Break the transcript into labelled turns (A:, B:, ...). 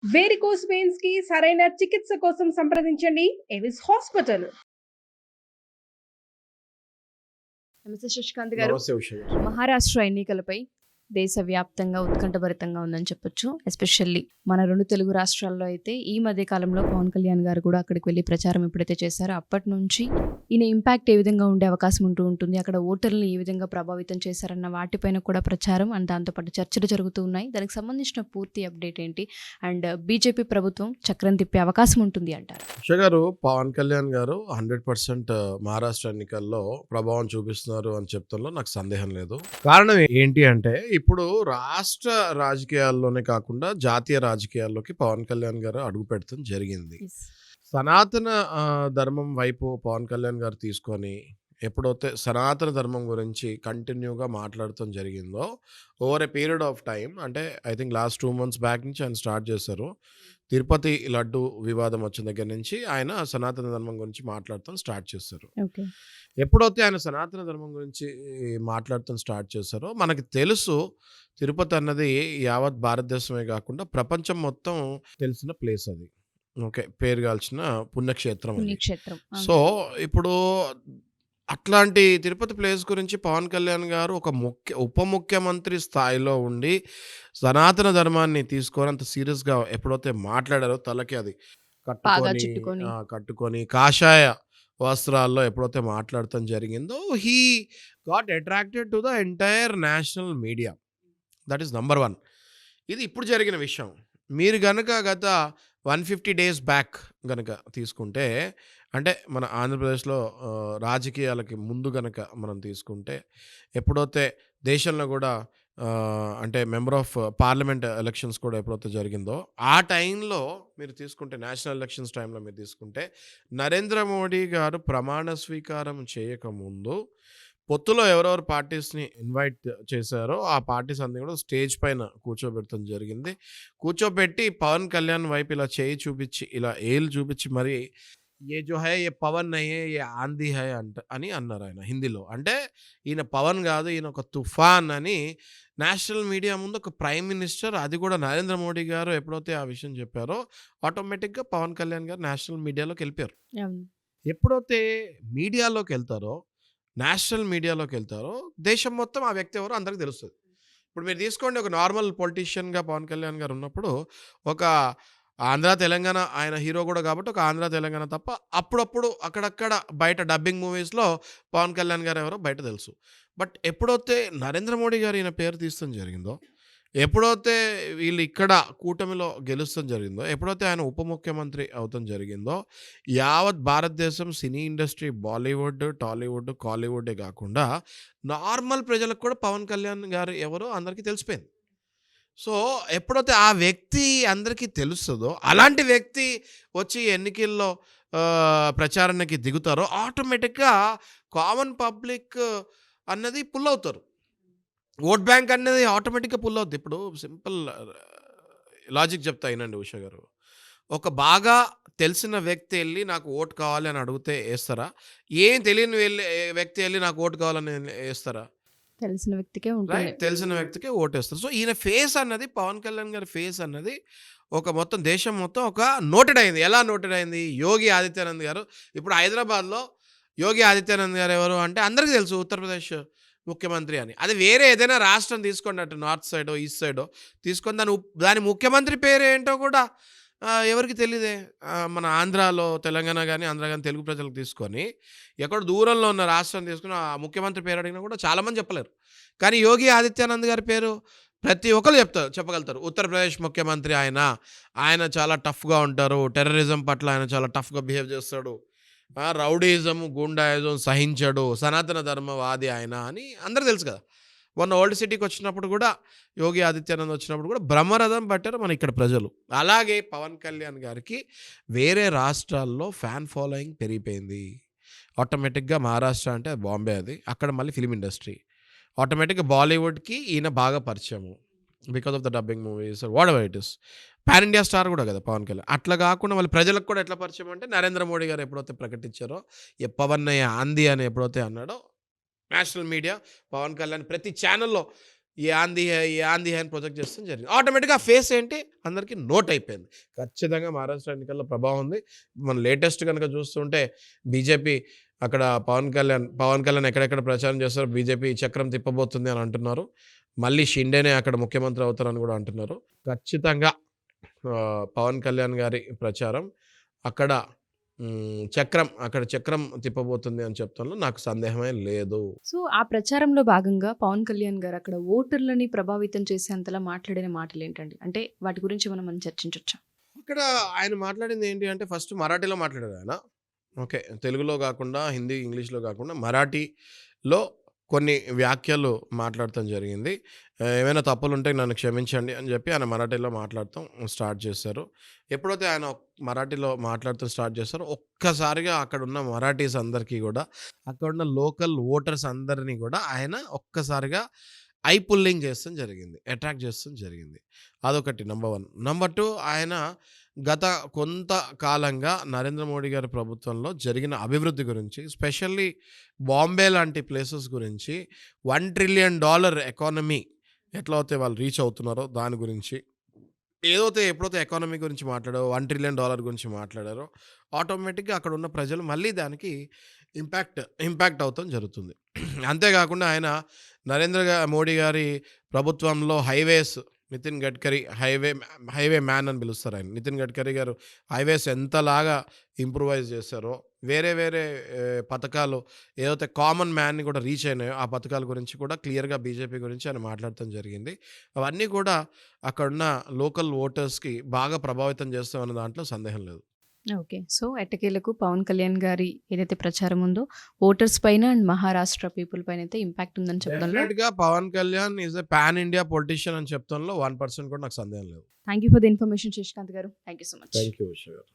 A: Varicose veins కి సరైన చికిత్స కోసం సంప్రదించండి ఎవిస్ హాస్పిటల్.
B: నమస్తే శశికాంత్ గారు.
C: నమస్తే ఉష గారు.
B: మహారాష్ట్ర ఎన్నికలపై దేశవ్యాప్తంగా ఉత్కంఠభరితంగా ఉందని చెప్పొచ్చు. ఎస్పెషల్లీ మన 2 తెలుగు రాష్ట్రాల్లో అయితే ఈ మధ్య కాలంలో పవన్ కళ్యాణ్ గారు కూడా అక్కడికి వెళ్ళి ప్రచారం ఎప్పుడైతే చేశారో అప్పటి నుంచి ఈయన ఇంపాక్ట్ ఏ విధంగా ఉండే అవకాశం ఉంటుంది, అక్కడ ఓటర్లను ఏ విధంగా ప్రభావితం చేశారన్న వాటిపైన కూడా ప్రచారం అండ్ దాంతోపాటు చర్చలు జరుగుతూ ఉన్నాయి. దానికి సంబంధించిన పూర్తి అప్డేట్ ఏంటి అండ్ బీజేపీ ప్రభుత్వం చక్రం తిప్పే అవకాశం ఉంటుంది అంటారు?
C: ఉష గారు, పవన్ కళ్యాణ్ గారు 100% మహారాష్ట్ర ఎన్నికల్లో ప్రభావం చూపిస్తున్నారు అని చెప్తంలో నాకు సందేహం లేదు. కారణం ఏంటి అంటే, ఇప్పుడు రాష్ట్ర రాజకీయాల్లోనే కాకుండా జాతీయ రాజకీయాల్లోకి పవన్ కళ్యాణ్ గారు అడుగు పెడతాం జరిగింది. సనాతన ధర్మం వైపు పవన్ కళ్యాణ్ గారు తీసుకొని ఎప్పుడైతే సనాతన ధర్మం గురించి కంటిన్యూగా మాట్లాడటం జరిగిందో, over a period of time, అంటే I think last 2 months back నుంచి ఆయన స్టార్ట్ చేశారు. తిరుపతి లడ్డు వివాదం వచ్చిన దగ్గర నుంచి ఆయన సనాతన ధర్మం గురించి మాట్లాడటం స్టార్ట్ చేశారు.
B: ఓకే,
C: ఎప్పుడైతే ఆయన సనాతన ధర్మం గురించి మాట్లాడటం స్టార్ట్ చేశారో, మనకి తెలుసు తిరుపతి అన్నది యావత్ భారతదేశమే కాకుండా ప్రపంచం మొత్తం తెలిసిన ప్లేస్ అది. ఓకే, పేరుగాల్చిన పుణ్యక్షేత్రం అది.
B: పుణ్యక్షేత్రం.
C: సో ఇప్పుడు అట్లాంటి తిరుపతి ప్లేస్ గురించి పవన్ కళ్యాణ్ గారు ఒక ఉప ముఖ్యమంత్రి స్థాయిలో ఉండి సనాతన ధర్మాన్ని తీసుకొని అంత సీరియస్గా ఎప్పుడైతే మాట్లాడారో, తలకి అది
B: బాగా
C: కట్టుకొని
B: చుట్టుకొని.
C: కట్టుకొని కాషాయ వస్త్రాల్లో ఎప్పుడైతే మాట్లాడటం జరిగిందో, he got attracted to the entire national media. That is number 1. ఇది ఇప్పుడు జరిగిన విషయం. మీరు గనక గత 150 days బ్యాక్ గనక తీసుకుంటే, అంటే మన ఆంధ్రప్రదేశ్లో రాజకీయాలకి ముందు గనక మనం తీసుకుంటే, ఎప్పుడైతే దేశంలో కూడా అంటే మెంబర్ ఆఫ్ పార్లమెంట్ ఎలక్షన్స్ కూడా ఎప్పుడైతే జరిగిందో, ఆ టైంలో మీరు తీసుకుంటే, నేషనల్ ఎలక్షన్స్ టైంలో మీరు తీసుకుంటే, నరేంద్ర మోడీ గారు ప్రమాణ స్వీకారం చేయకముందు పొత్తులో ఎవరెవరు పార్టీస్ని ఇన్వైట్ చేశారో ఆ పార్టీస్ అన్ని కూడా స్టేజ్ పైన కూర్చోబెడతాం జరిగింది. కూర్చోబెట్టి పవన్ కళ్యాణ్ వైపు ఇలా చేయి చూపించి, ఇలా ఏళ్ళు చూపించి, మరి ఏ జో హై ఏ పవన్ నహీ హై ఏ ఆంధీ హై అని అన్నారు ఆయన హిందీలో. అంటే ఈయన పవన్ కాదు, ఈయన ఒక తుఫాన్ అని నేషనల్ మీడియా ముందు ఒక ప్రైమ్ మినిస్టర్, అది కూడా నరేంద్ర మోడీ గారు ఎప్పుడైతే ఆ విషయం చెప్పారో, ఆటోమేటిక్గా పవన్ కళ్యాణ్ గారు నేషనల్ మీడియాలోకి వెళ్ళిపోయారు.
B: అవును.
C: ఎప్పుడైతే మీడియాలోకి వెళ్తారో, నేషనల్ మీడియాలోకి వెళ్తారో, దేశం మొత్తం ఆ వ్యక్తి ఎవరో అందరికి తెలుస్తుంది. ఇప్పుడు మీరు తీసుకోండి, ఒక నార్మల్ పొలిటీషియన్గా పవన్ కళ్యాణ్ గారు ఉన్నప్పుడు, ఒక ఆంధ్ర తెలంగాణ, ఆయన హీరో కూడా కాబట్టి ఒక ఆంధ్ర తెలంగాణ తప్ప అప్పుడప్పుడు అక్కడక్కడ బయట డబ్బింగ్ మూవీస్లో పవన్ కళ్యాణ్ గారు ఎవరో బయట తెలుసు. బట్ ఎప్పుడైతే నరేంద్ర మోడీ గారు ఈయన పేరు తీస్తాం జరిగిందో, ఎప్పుడైతే వీళ్ళు ఇక్కడ కూటమిలో గెలుస్తాం జరిగిందో, ఎప్పుడైతే ఆయన ఉప ముఖ్యమంత్రి అవుతాం జరిగిందో, యావత్ భారతదేశం సినీ ఇండస్ట్రీ, బాలీవుడ్, టాలీవుడ్, కాలీవుడే కాకుండా నార్మల్ ప్రజలకు కూడా పవన్ కళ్యాణ్ గారు ఎవరో అందరికీ తెలిసిపోయింది. సో ఎప్పుడైతే ఆ వ్యక్తి అందరికీ తెలుస్తుందో, అలాంటి వ్యక్తి వచ్చి ఎన్నికల్లో ప్రచారానికి దిగుతారో, ఆటోమేటిక్గా కామన్ పబ్లిక్ అన్నది పుల్ అవుతారు. ఓట్ బ్యాంక్ అనేది ఆటోమేటిక్గా పుల్ అవుద్ది. ఇప్పుడు సింపుల్ లాజిక్ చెప్తా వినండి ఉష గారు. ఒక బాగా తెలిసిన వ్యక్తి వెళ్ళి నాకు ఓటు కావాలి అని అడిగితే వేస్తారా? ఏం తెలియని వ్యక్తి వెళ్ళి నాకు ఓటు కావాలని వేస్తారా?
B: తెలిసిన వ్యక్తికే ఉంటుంది.
C: రైట్, తెలిసిన వ్యక్తికే ఓటేస్తారు. సో ఈయన ఫేస్ అన్నది, పవన్ కళ్యాణ్ గారి ఫేస్ అన్నది ఒక మొత్తం దేశం మొత్తం ఒక నోటెడ్ అయింది. ఎలా నోటెడ్ అయింది? యోగి ఆదిత్యనాథ్ గారు. ఇప్పుడు హైదరాబాద్లో యోగి ఆదిత్యనాథ్ గారు ఎవరు అంటే అందరికీ తెలుసు, ఉత్తరప్రదేశ్ ముఖ్యమంత్రి అని. అది వేరే ఏదైనా రాష్ట్రం తీసుకోండి, అటు నార్త్ సైడో ఈస్ట్ సైడో తీసుకొని, దాని ముఖ్యమంత్రి పేరు ఏంటో కూడా ఎవరికి తెలియదే. మన ఆంధ్రాలో, తెలంగాణ కానీ ఆంధ్ర కానీ తెలుగు ప్రజలకు తీసుకొని, ఎక్కడ దూరంలో ఉన్న రాష్ట్రం తీసుకుని ఆ ముఖ్యమంత్రి పేరు అడిగినా కూడా చాలామంది చెప్పలేరు. కానీ యోగి ఆదిత్యనాథ్ గారి పేరు ప్రతి ఒక్కరు చెప్పగలుగుతారు. ఉత్తరప్రదేశ్ ముఖ్యమంత్రి ఆయన చాలా టఫ్గా ఉంటారు, టెర్రరిజం పట్ల ఆయన చాలా టఫ్గా బిహేవ్ చేస్తాడు, రౌడీజం, గుండాయిజం సహించడు, సనాతన ధర్మవాది ఆయన అని అందరూ తెలుసు కదా. మొన్న ఓల్డ్ సిటీకి వచ్చినప్పుడు కూడా, యోగి ఆదిత్యనాథ్ వచ్చినప్పుడు కూడా బ్రహ్మరథం పట్టారు మన ఇక్కడ ప్రజలు. అలాగే పవన్ కళ్యాణ్ గారికి వేరే రాష్ట్రాల్లో ఫ్యాన్ ఫాలోయింగ్ పెరిగిపోయింది. ఆటోమేటిక్గా మహారాష్ట్ర అంటే బాంబే, అది అక్కడ మళ్ళీ ఫిలిం ఇండస్ట్రీ, ఆటోమేటిక్గా బాలీవుడ్కి ఈయన బాగా పరిచయము because of the dubbing movies, what ever it is. Pan India star కూడా కదా పవన్ కళ్యాణ్. అట్లా కాకుండా వాళ్ళ ప్రజలకు కూడా ఎట్లా పరిచయం అంటే, నరేంద్ర మోడీ గారు ఎప్పుడైతే ప్రకటించారో, ఏ పవన్ ఆంధీ అని ఎప్పుడైతే అన్నాడో, నేషనల్ మీడియా పవన్ కళ్యాణ్ ప్రతి ఛానల్లో ఈ ఆంధీ హై అని ప్రొజెక్ట్ చేస్తాం జరిగింది. ఆటోమేటిక్గా ఆ ఫేస్ ఏంటి అందరికీ నోట్ అయిపోయింది. ఖచ్చితంగా మహారాష్ట్ర ఎన్నికల్లో ప్రభావం ఉంది. మనం లేటెస్ట్ కనుక చూస్తుంటే బీజేపీ అక్కడ పవన్ కళ్యాణ్ ఎక్కడెక్కడ ప్రచారం చేస్తారో బీజేపీ చక్రం తిప్పబోతుంది అని అంటున్నారు. మళ్ళీ షిండేనే అక్కడ ముఖ్యమంత్రి అవుతారని కూడా అంటున్నారు. ఖచ్చితంగా పవన్ కళ్యాణ్ గారి ప్రచారం అక్కడ చక్రం తిప్పబోతుంది అని చెప్తాను. నాకు సందేహమే లేదు.
B: సో ఆ ప్రచారంలో భాగంగా పవన్ కళ్యాణ్ గారు అక్కడ ఓటర్లని ప్రభావితం చేసేంతలా మాట్లాడిన మాటలు ఏంటండి? అంటే వాటి గురించి మనం చర్చించొచ్చా?
C: అక్కడ ఆయన మాట్లాడింది ఏంటి అంటే ఫస్ట్ మరాఠీలో మాట్లాడారు ఆయన. ఓకే. తెలుగులో కాకుండా హిందీ, ఇంగ్లీష్‌లో కాకుండా మరాఠీలో కొన్ని వ్యాఖ్యలు మాట్లాడటం జరిగింది. ఏమైనా తప్పులుంటే నన్ను క్షమించండి అని చెప్పి ఆయన మరాఠీలో మాట్లాడటం స్టార్ట్ చేశారు. ఎప్పుడైతే ఆయన మరాఠీలో మాట్లాడటం స్టార్ట్ చేశారో ఒక్కసారిగా అక్కడున్న మరాఠీస్ అందరికీ కూడా, అక్కడున్న లోకల్ ఓటర్స్ అందరినీ కూడా ఆయన ఒక్కసారిగా ఐ పుల్లింగ్ చేస్తం జరిగింది. అట్రాక్ట్ చేస్తం జరిగింది. అదొకటి నంబర్ 1. నంబర్ 2 ఆయన గత కొంత కాలంగా నరేంద్ర మోడీ గారి ప్రభుత్వంలో జరిగిన అభివృద్ధి గురించి, స్పెషల్లీ బాంబే లాంటి ప్లేసెస్ గురించి, $1 ట్రిలియన్ ఎకానమీ ఎట్లా అయితే వాళ్ళు రీచ్ అవుతున్నారో దాని గురించి, ఎప్పుడైతే ఎకానమీ గురించి మాట్లాడారో, $1 ట్రిలియన్ గురించి మాట్లాడారో, ఆటోమేటిక్‌గా అక్కడ ఉన్న ప్రజలు మళ్ళీ దానికి ఇంపాక్ట్ అవుతాం జరుగుతుంది. అంతేకాకుండా ఆయన మోడీ గారి ప్రభుత్వంలో highways, Nitin Gadkari highway man అని పిలుస్తారు ఆయన. నితిన్ గడ్కరీ గారు హైవేస్ ఎంతలాగా ఇంప్రూవైజ్ చేశారో, వేరే పథకాలు ఏదైతే కామన్ మ్యాన్‌ని కూడా రీచ్ అయినాయో, ఆ పథకాల గురించి కూడా క్లియర్‌గా బీజేపీ గురించి ఆయన మాట్లాడటం జరిగింది. అవన్నీ కూడా అక్కడున్న లోకల్ ఓటర్స్‌కి బాగా ప్రభావితం చేస్తామన్న దాంట్లో సందేహం లేదు.
B: ఓకే. సో ఎట్టకేలకు పవన్ కళ్యాణ్ గారి ఏదైతే ప్రచారం ఉందో ఓటర్స్ పైన అండ్ మహారాష్ట్ర పీపుల్ పైన అయితే ఇంపాక్ట్ ఉందని చెప్పడంలో
C: డెఫినెట్‌గా Pawan Kalyan is a pan India politician అని చెప్తంలో 1% కూడా నాకు సందేహం లేదు.
B: Thank you for the information Shashikant garu. Thank you so much.
C: Thank you Usha గారు.